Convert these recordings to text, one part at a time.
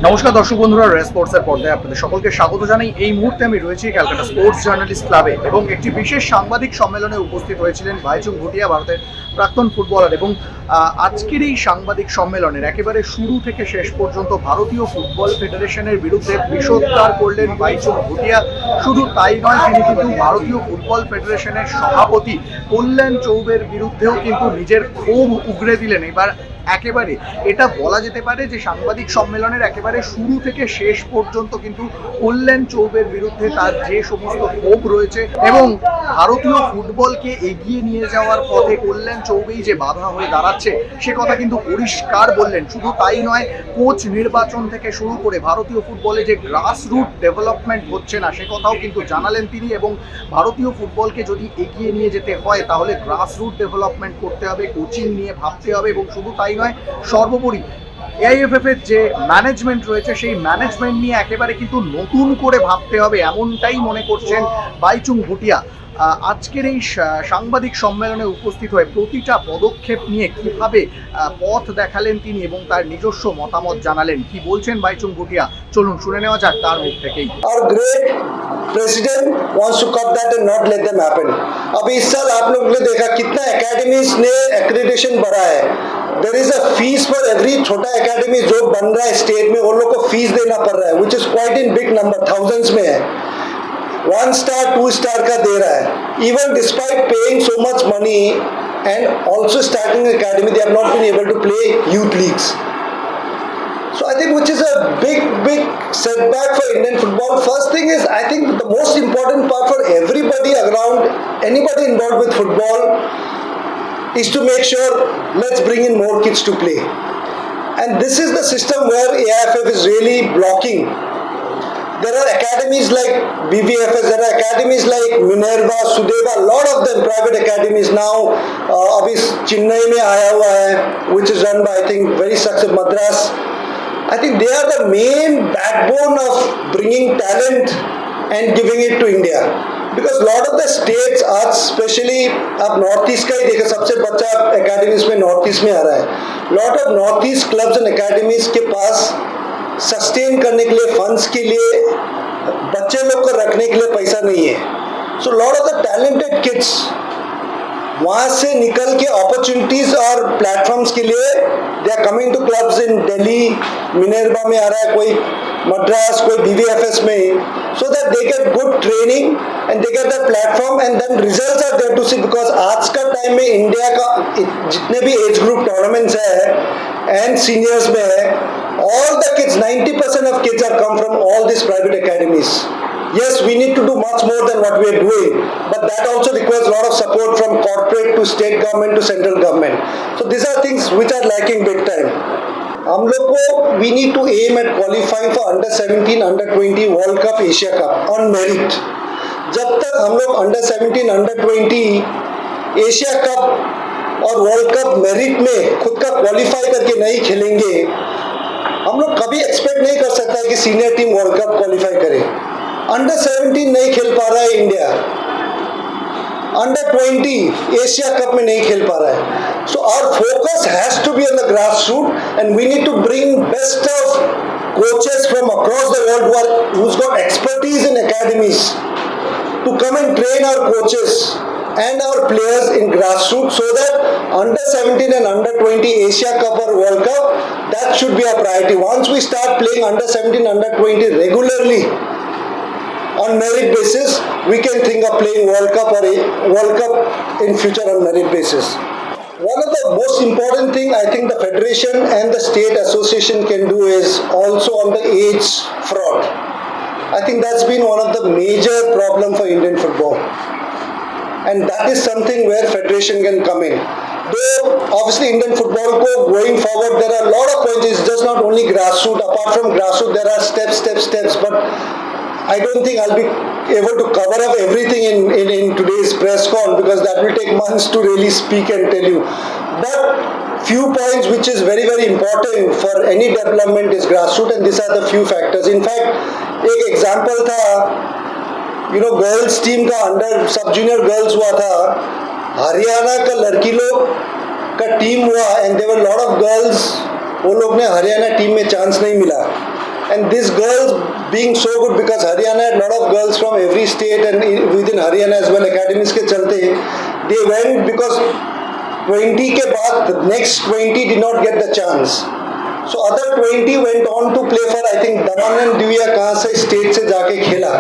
নমস্কার দর্শক বন্ধুরা, স্পোর্টসের পর্দায় আপনাদের সকলকে স্বাগত জানাই। এই মুহূর্তে আমি রয়েছি ক্যালকাটা স্পোর্টস জার্নালিস্ট ক্লাবে এবং একটি বিশেষ সাংবাদিক সম্মেলনে উপস্থিত হয়েছিলেন বাইচুং ভুটিয়া, ভারতের প্রাক্তন ফুটবলার। এবং আজকের এই সাংবাদিক সম্মেলনের একেবারে শুরু থেকে শেষ পর্যন্ত ভারতীয় ফুটবল ফেডারেশনের বিরুদ্ধে বিষোদ্গার করলেন বাইচুং ভুটিয়া। শুধু তাই নয়, তিনি কিন্তু ভারতীয় ফুটবল ফেডারেশনের সভাপতি কল্যাণ চৌবের বিরুদ্ধেও কিন্তু নিজের ক্ষোভ উগরে দিলেন। এবার একেবারে এটা বলা যেতে পারে যে সাংবাদিক সম্মেলনের একেবারে শুরু থেকে শেষ পর্যন্ত কিন্তু কল্যাণ চৌবের বিরুদ্ধে তার যে সমস্ত ক্ষোভ রয়েছে এবং ভারতীয় ফুটবলকে এগিয়ে নিয়ে যাওয়ার পথে কল্যাণ চৌবেই যে বাধা হয়ে দাঁড়াচ্ছে সে কথা কিন্তু পরিষ্কার বললেন। শুধু তাই নয়, কোচ নির্বাচন থেকে শুরু করে ভারতীয় ফুটবলে যে গ্রাসরুট ডেভেলপমেন্ট হচ্ছে না সে কথাও কিন্তু জানালেন তিনি। এবং ভারতীয় ফুটবলকে যদি এগিয়ে নিয়ে যেতে হয় তাহলে গ্রাসরুট ডেভেলপমেন্ট করতে হবে, কোচিং নিয়ে ভাবতে হবে এবং শুধু তাই নয়, সর্বোপরি এআইএফএফ এর যে ম্যানেজমেন্ট রয়েছে সেই ম্যানেজমেন্ট নিয়ে একেবারে কিন্তু নতুন করে ভাবতে হবে, এমনটাই মনে করছেন বাইচুং ভুটিয়া। আজকের এই সাংবাদিক সম্মেলনে উপস্থিত হয়ে প্রতিটা পদক্ষেপ নিয়ে কিভাবে পথ দেখালেন তিনি এবং তার নিজস্ব মতামত জানালেন। কি বলছেন বাইচুং ভুটিয়া, চলুন শুনে নেওয়া যাক তার মুখ থেকেই। Our great president wants to cut that and not let them happen. अभी इस साल आप लोग ने देखा कितना एकेडमीज ने एक्रेडिटेशन बढ़ा है. There is a fees for every छोटा एकेडमी जो बन रहा है स्टेट में, वो लोग को फीस देना पड़ रहा है, which is quite in big number, thousands में है. 1 star 2 star का दे रहा है. Even despite paying so much money and also starting an academy, they have not been able to play youth leagues. So I think which is a big setback for Indian football. First thing is, I think the most important part for everybody around, anybody involved with football, is to make sure let's bring in more kids to play. And this is the system where AIFF is really blocking. There are academies like BBFS, there are academies like Minerva, Sudeva, a lot of them private academies now. Abhi Chennai mein aaya hua hai, which is run by I think very successful Madras. I think they are the main backbone of bringing talent and giving it to India. Because lot of the states आज specially आप north east का ही देखो, सबसे बच्चा academies में north east में आ रहा है. Lot of north east clubs and academies के पास सस्टेन करने के लिए, फंड्स के लिए, बच्चे लोग को रखने के लिए पैसा नहीं है. So lot of the talented kids वहाँ से निकल के अपॉर्चुनिटीज और प्लेटफॉर्म्स के लिए they are coming to clubs in Delhi, Minerva में आ रहा है, कोई मद्रास, कोई बीबीएफएस में, so that they get good training and they get the platform and then results are there to see. Because आज का टाइम में इंडिया का जितने भी एज ग्रुप टूर्नामेंट्स है एंड सीनियर्स में है, all the kids, 90% of kids are come from all these private academies. Yes, we need to do much more than what we are doing, but that also requires a lot of support from corporate to state government to central government. So these are things which are lacking big time. हम लोग को we need to aim at qualifying for under 17, under 20 World Cup, Asia Cup on merit. जब तक हम लोग under 17, under 20 Asia cup और world cup merit में खुद का क्वालिफाई करके नहीं खेलेंगे, हम लोग कभी एक्सपेक्ट नहीं कर सकता है कि senior team world cup qualify करे. अंडर 17 नहीं खेल पा रहा है इंडिया, अंडर 20 एशिया कप में नहीं खेल पा रहा है. So our focus has to be on the grass root and we need to bring best of coaches from across the world who's got expertise in academies to come and train our coaches and our players in grassroots, so that under 17 and under 20 Asia Cup or World Cup, that should be our priority. Once we start playing under 17, under 20 regularly on merit basis, we can think of playing World Cup or World Cup in future on merit basis. One of the most important thing I think the federation and the state association can do is also on the age fraud. I think that's been one of the major problem for Indian football. And that is something where federation can come in. Though obviously Indian football ko going forward, there are a lot of points. It's just not only grassroots. Apart from grassroots, there are steps. But I don't think I'll be able to cover up everything in today's press con, because that will take months to really speak and tell you. But few points which is very important for any development is grassroots, and these are the few factors. In fact, एक example था, girls team का under sub junior girls हुआ था, हरियाणा का लड़की लोग का team हुआ and there were lot of girls, वो लोग ने हरियाणा टीम में चांस नहीं मिला. And these girls being so good, because Haryana had a lot of girls from every state and within Haryana as well, academies के चलते they went because 20 के बाद the next 20 did not get the chance. So other 20 went on to play for, I think Daman and Divya कहाँ से state से जाके खेला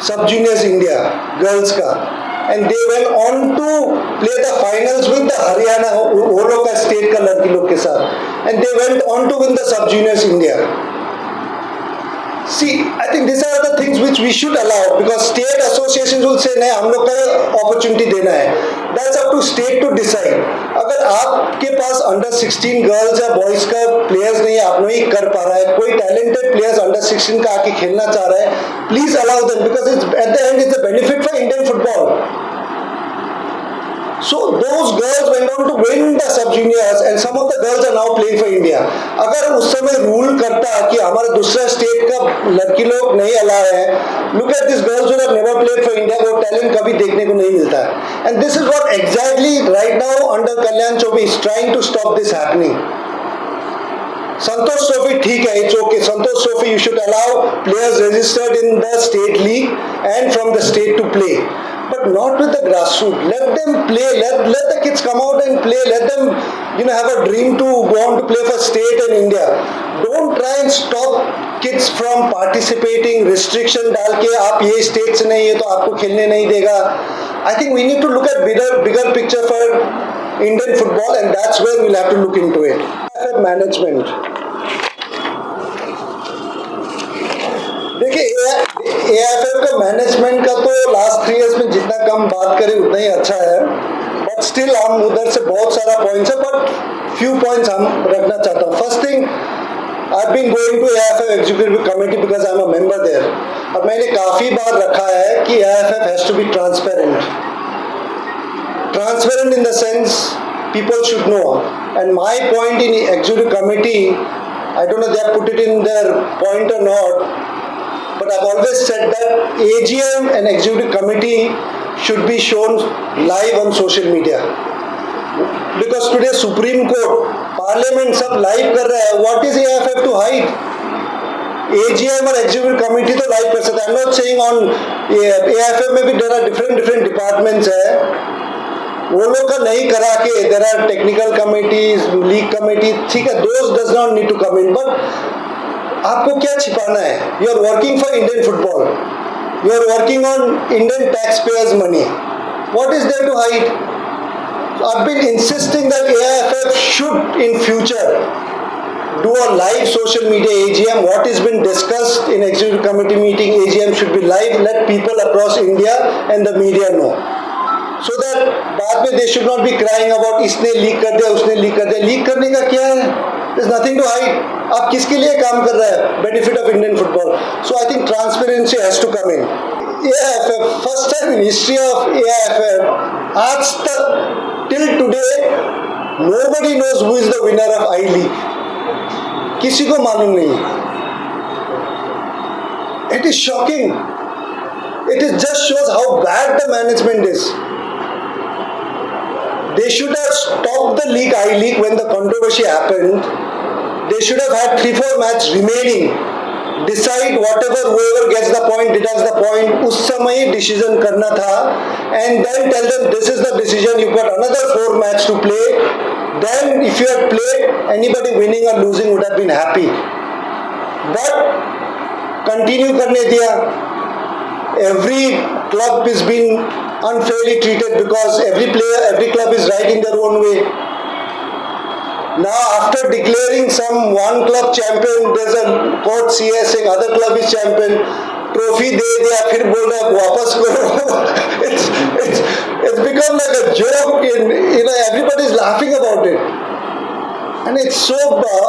सब जूनियर्स इंडिया गर्ल्स का, and they went on to play the finals with the Haryana वो लोग का स्टेट का लड़की लोग के साथ, and they went on to win the sub juniors India. See, I think these are the things which we should allow, because state associations will say नहीं हम लोग का opportunity देना है. That's up to state to decide. अगर आपके पास under 16 girls या boys का प्लेयर्स नहीं आप नहीं कर पा रहा है, कोई टैलेंटेड प्लेयर्स अंडर 16 का आके खेलना चाह रहा है, please allow them, because it's at the end it's a benefit for Indian football. So those girls went on to win the sub juniors and some of the girls are now playing for India. अगर उस समय rule करता कि हमारे दूसरा state का लड़की लोग नहीं अलाउ है, look at these girls who have never played for India, वो टैलेंट कभी देखने को नहीं मिलता है. And this is what exactly right now under Kalyan Chobi is trying to stop this happening. Santosh Trophy ठीक है, it's okay. Santosh Trophy you should allow players registered in the state league and from the state to play. But not with the grassroots. Let them play. Let the kids come out and play. Let them, have a dream to go on to play for state and India. Don't try and stop kids from participating. Restriction डाल के आप ये state से नहीं है तो आपको खेलने नहीं देगा. I think we need to look at bigger picture for Indian football, and that's where we'll have to look into it. Management. देखिए AIFF का मैनेजमेंट का तो लास्ट 3 इयर्स में जितना कम बात करें उतना ही अच्छा है, बट स्टिल हम उधर से बहुत सारा पॉइंट्स है, बट फ्यू पॉइंट्स हम रखना चाहता हूँ. First thing, I have been going to AIFF executive committee because I am a member there. अब मैंने काफ़ी बार रखा है कि AIFF has to be transparent in the sense people should know, and my point in executive committee, I don't know they have put it in their point or not, but I've always said that AGM and executive committee should be shown live on social media, because today Supreme Court, Parliament सब live कर रहा है. What is AIFF to hide? AGM और executive committee तो live कर सकता है. I'm not saying on AIFF में भी there are different departments है, वो लोग का नहीं करा के there are technical committees, league committee, ठीक है, those does not need to come in, but आपको क्या छिपाना है? You are working for Indian football. You are working on Indian taxpayers' money. What is there to hide? I've been insisting that AIFF should in future do a live social media AGM. What has been discussed in executive committee meeting, AGM should be live. Let people across India and the media know. So that बाद में they should not be crying about इसने leak कर दिया उसने leak कर दिया. Leak करने का क्या है? There's nothing to hide. आप किसके लिए काम कर रहे हैं? Benefit of Indian football. So I think transparency has to come in. AIFF, first time in history of AIFF, आज तक till today nobody knows who is the winner of I League. किसी को मालूम नहीं. It is shocking. It just shows how bad the management is. They should have stopped the league, I League, when the controversy happened. They should have had 3-4 matches remaining. Decide whatever, whoever gets the point, deducts the point. उस समय decision करना था, and then tell them this is the decision. You've got another 4 matches to play. Then, if you had played, anybody winning or losing would have been happy. But continue करने दिया. Every club is being unfairly treated because every player, every club is right in their own way. Now after declaring one club champion, there's a court CS saying other club is champion. Trophy दे दिया, फिर बोल रहा है वापस करो. It's become like a joke. Everybody is laughing about it, and it's so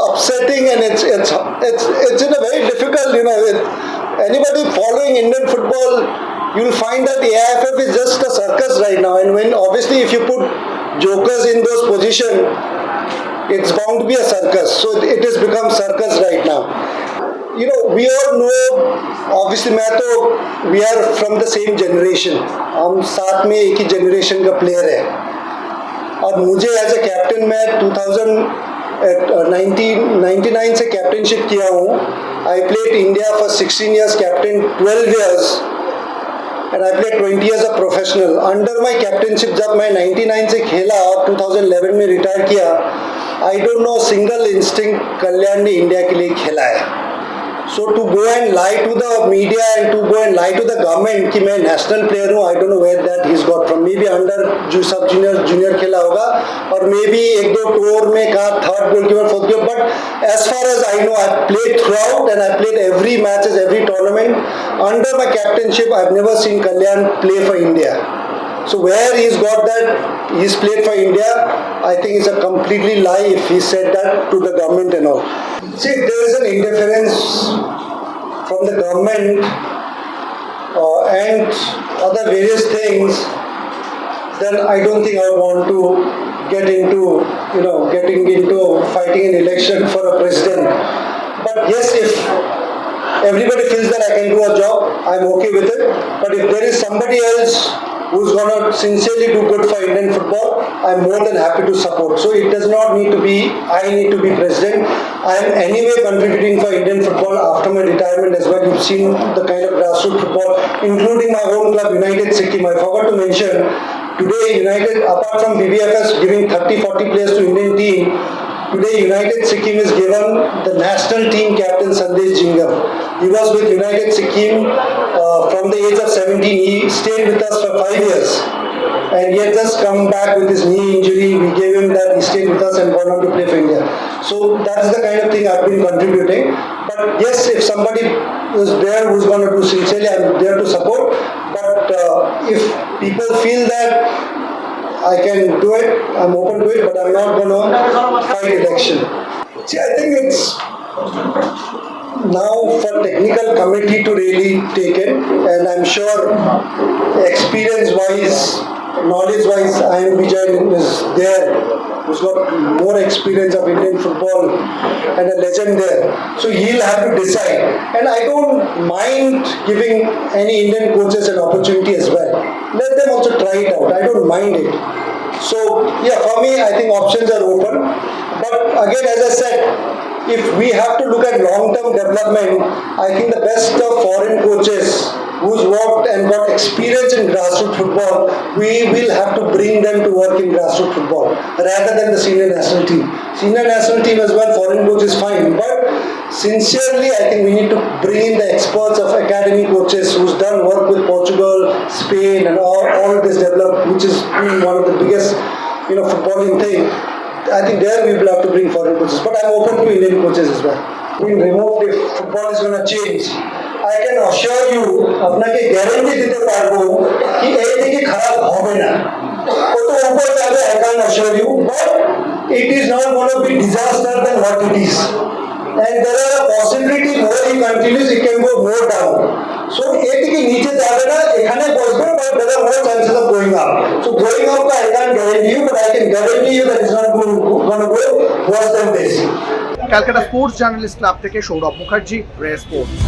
upsetting, and it's in a very difficult. Anybody following Indian football, you'll find that AIFF is just a circus right now. And when obviously if you put jokers in those positions, it's bound to be a circus. So it has become circus right now. We all know, obviously we are from the same generation. हम साथ में एक ही generation का player है. और मुझे as a captain मैं 1999 से कैप्टनशिप किया हूँ. I played India for 16 years, captain 12 years, and I played 20 years of professional. Under my captainship जब मैं 99 से खेला और 2011 में रिटायर किया, I don't know single instinct कल्याण ने इंडिया के लिए खेला है. So to go and lie to the media and to go and lie to the government कि मैं national player हूँ, I don't know where that he's got from. Maybe under जो सब junior खेला होगा और maybe एक दो tour में कहा third goalkeeper, fourth goalkeeper. But as far as I know, I played throughout and I played every matches, every tournament. Under my captainship, I've never seen Kalyan play for India. So where he's got that he's played for India, I think it's a completely lie if he said that to the government and all. See, there is an interference from the government and other various things. Then I don't think I would want to get into, getting into fighting an election for a president. But yes, if everybody feels that I can do a job, I'm okay with it. But if there is somebody else who's going to sincerely do good for Indian football, I'm more than happy to support. So it does not need to be, I need to be president. I am anyway contributing for Indian football after my retirement as well. You've seen the kind of grassroots football, including my own club, United Sikkim. I forgot to mention, today United, apart from BBFS giving 30-40 players to Indian team, today United Sikkim is given the national team captain Sandesh Jingam. He was with United Sikkim from the age of 17. He stayed with us for 5 years. And he had just come back with his knee injury. We gave him that. He stayed with us and gone on to play for India. So that's the kind of thing I've been contributing. But yes, if somebody is there who's going to do sincerely, I'm there to support. But if people feel that I can do it, I'm open to it, but I'm not going to fight election. See, I think it's now for technical committee to really take it, and I'm sure experience-wise, knowledge-wise, I am Vijay is there, who's got more experience of Indian football and a legend there. So he'll have to decide. And I don't mind giving any Indian coaches an opportunity as well. Let them also try it out. I don't mind it. So yeah, for me, I think options are open. But again, as I said, if we have to look at long-term development, I think the best of foreign coaches who's worked and got experience in grassroots football, we will have to bring them to work in grassroots football rather than the senior national team. Senior national team as well, foreign coach is fine, but sincerely, I think we need to bring in the experts of academy coaches who's done work with Portugal, Spain, and all this developed, which is one of the biggest, footballing thing. I think there we will have to bring foreign coaches, but I'm open to Indian coaches as well. Being removed if football is going to change, I can assure you, আপনাকে guarantee দিতে পারবো কি এই দিকে খারাপ হবে না। কত উপর যাবে I can assure you, but it is not going to be disaster than what it is. And there are a possibility more he continues, it can go more down. So এই দিকে নিচে যাবে না, এখানে বসবে, but there are more chances of going up. So going up, I can't guarantee you, but I can guarantee you that it's not going to go worse than this. Calcutta sports journalist club থেকে Sourav Mukherjee, grey sports.